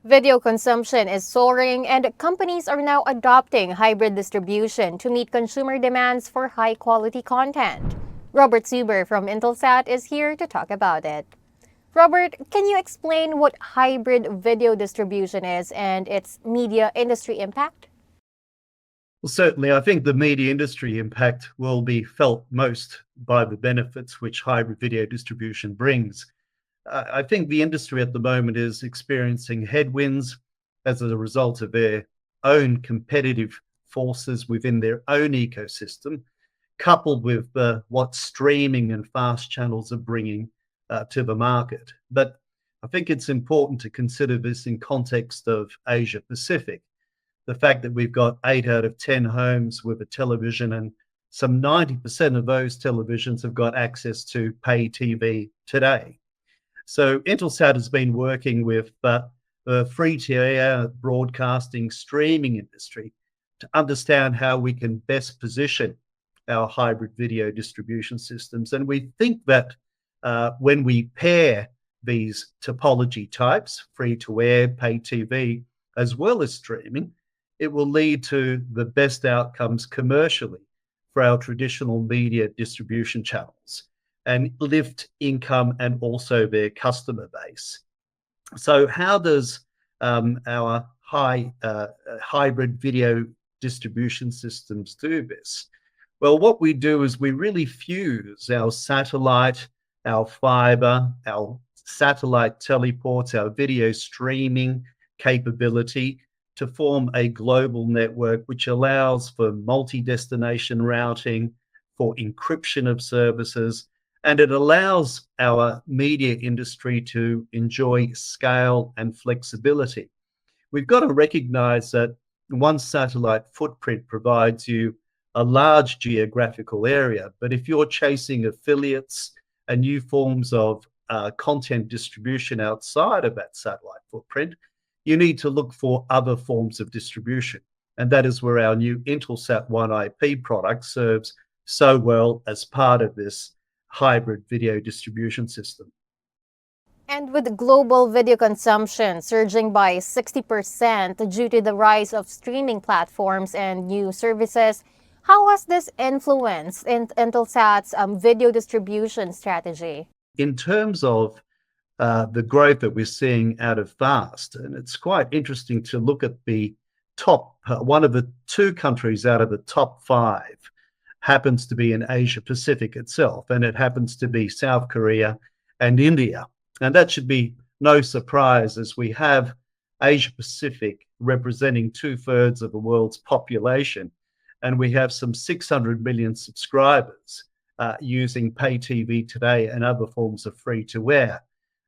Video consumption is soaring, and companies are now adopting hybrid distribution to meet consumer demands for high quality content. Robert Zuber from Intelsat is here to talk about it. Robert, can you explain what hybrid video distribution is and its media industry impact? Well, certainly, I think the media industry impact will be felt most by the benefits which hybrid video distribution brings. I think the industry at the moment is experiencing headwinds as a result of their own competitive forces within their own ecosystem, coupled with what streaming and fast channels are bringing to the market. But I think it's important to consider this in context of Asia Pacific. The fact that we've got 8 out of 10 homes with a television, and some 90% of those televisions have got access to pay TV today. So Intelsat has been working with the free-to-air broadcasting streaming industry to understand how we can best position our hybrid video distribution systems. And we think that when we pair these topology types, free-to-air, pay TV, as well as streaming, it will lead to the best outcomes commercially for our traditional media distribution channels and lift income and also their customer base. So how does our hybrid video distribution systems do this? Well, what we do is we really fuse our satellite, our fiber, our satellite teleports, our video streaming capability to form a global network which allows for multi-destination routing, for encryption of services, and it allows our media industry to enjoy scale and flexibility. We've got to recognize that one satellite footprint provides you a large geographical area, but if you're chasing affiliates and new forms of content distribution outside of that satellite footprint, you need to look for other forms of distribution. And that is where our new Intelsat One IP product serves so well as part of this hybrid video distribution system. And with global video consumption surging by 60% due to the rise of streaming platforms and new services, how has this influenced Intelsat's video distribution strategy? In terms of the growth that we're seeing out of FAST, and it's quite interesting to look at the top, one of the 2 countries out of the top 5 happens to be in Asia Pacific itself, and it happens to be South Korea and India. And that should be no surprise, as we have Asia Pacific representing 2/3 of the world's population, and we have some 600 million subscribers using pay TV today and other forms of free-to-air.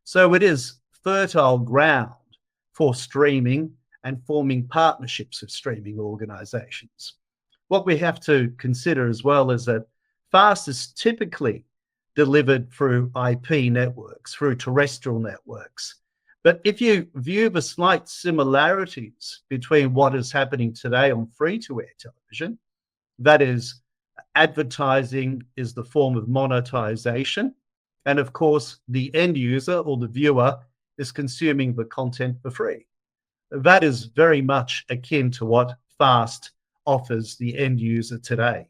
So it is fertile ground for streaming and forming partnerships with streaming organizations. What we have to consider as well is that FAST is typically delivered through IP networks, through terrestrial networks. But if you view the slight similarities between what is happening today on free-to-air television, that is, advertising is the form of monetization, and of course, the end user or the viewer is consuming the content for free. That is very much akin to what FAST offers the end user today.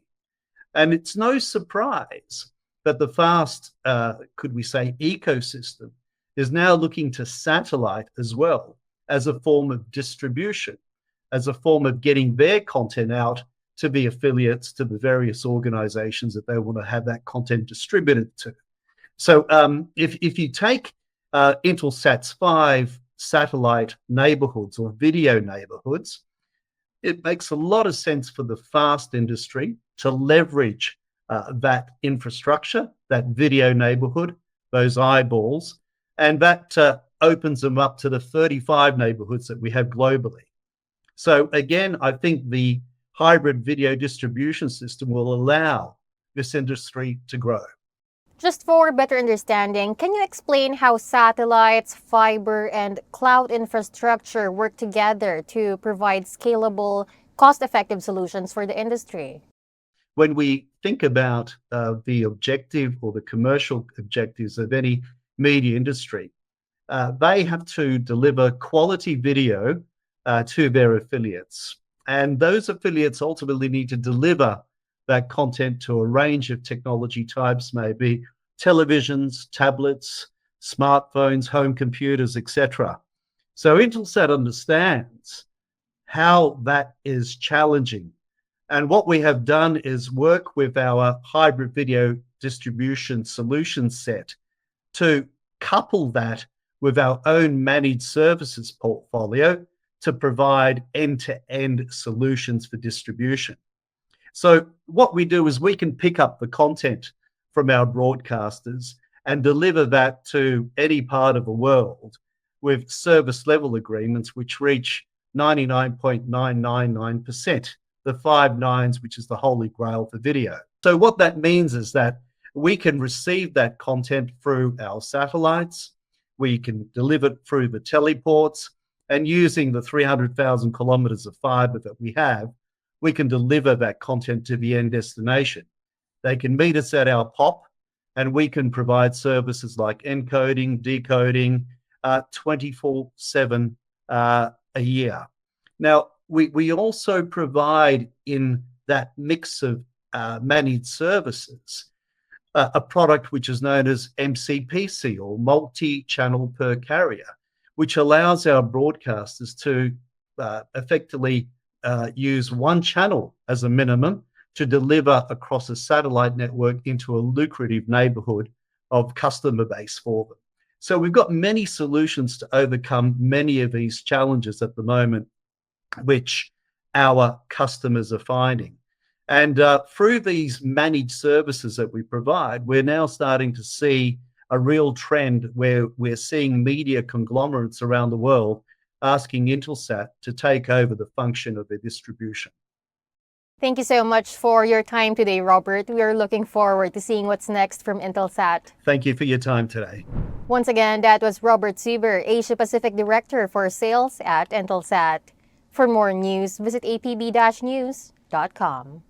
And it's no surprise that the FAST, could we say, ecosystem is now looking to satellite as well as a form of distribution, as a form of getting their content out to the affiliates, to the various organizations that they want to have that content distributed to. So if you take Intelsat's 5 satellite neighborhoods or video neighborhoods, it makes a lot of sense for the FAST industry to leverage that infrastructure, that video neighborhood, those eyeballs, and that opens them up to the 35 neighborhoods that we have globally. So again, I think the hybrid video distribution system will allow this industry to grow. Just for better understanding, can you explain how satellites, fiber, and cloud infrastructure work together to provide scalable, cost-effective solutions for the industry? When we think about the objective or the commercial objectives of any media industry, they have to deliver quality video to their affiliates. And those affiliates ultimately need to deliver that content to a range of technology types, maybe televisions, tablets, smartphones, home computers, etc. So Intelsat understands how that is challenging. And what we have done is work with our hybrid video distribution solution set to couple that with our own managed services portfolio to provide end-to-end solutions for distribution. So what we do is we can pick up the content from our broadcasters and deliver that to any part of the world with service level agreements which reach 99.999%, the 5 nines, which is the holy grail for video. So what that means is that we can receive that content through our satellites, we can deliver it through the teleports, and using the 300,000 kilometers of fiber that we have, we can deliver that content to the end destination. They can meet us at our POP, and we can provide services like encoding, decoding, 24/7 a year. Now, we also provide in that mix of managed services a product which is known as MCPC, or multi-channel per carrier, which allows our broadcasters to effectively use one channel as a minimum to deliver across a satellite network into a lucrative neighborhood of customer base for them. So we've got many solutions to overcome many of these challenges at the moment, which our customers are finding. And through these managed services that we provide, we're now starting to see a real trend where we're seeing media conglomerates around the world asking Intelsat to take over the function of their distribution. Thank you so much for your time today, Robert. We are looking forward to seeing what's next from Intelsat. Thank you for your time today. Once again, that was Robert Zuber, Asia Pacific Director for Sales at Intelsat. For more news, visit apb-news.com.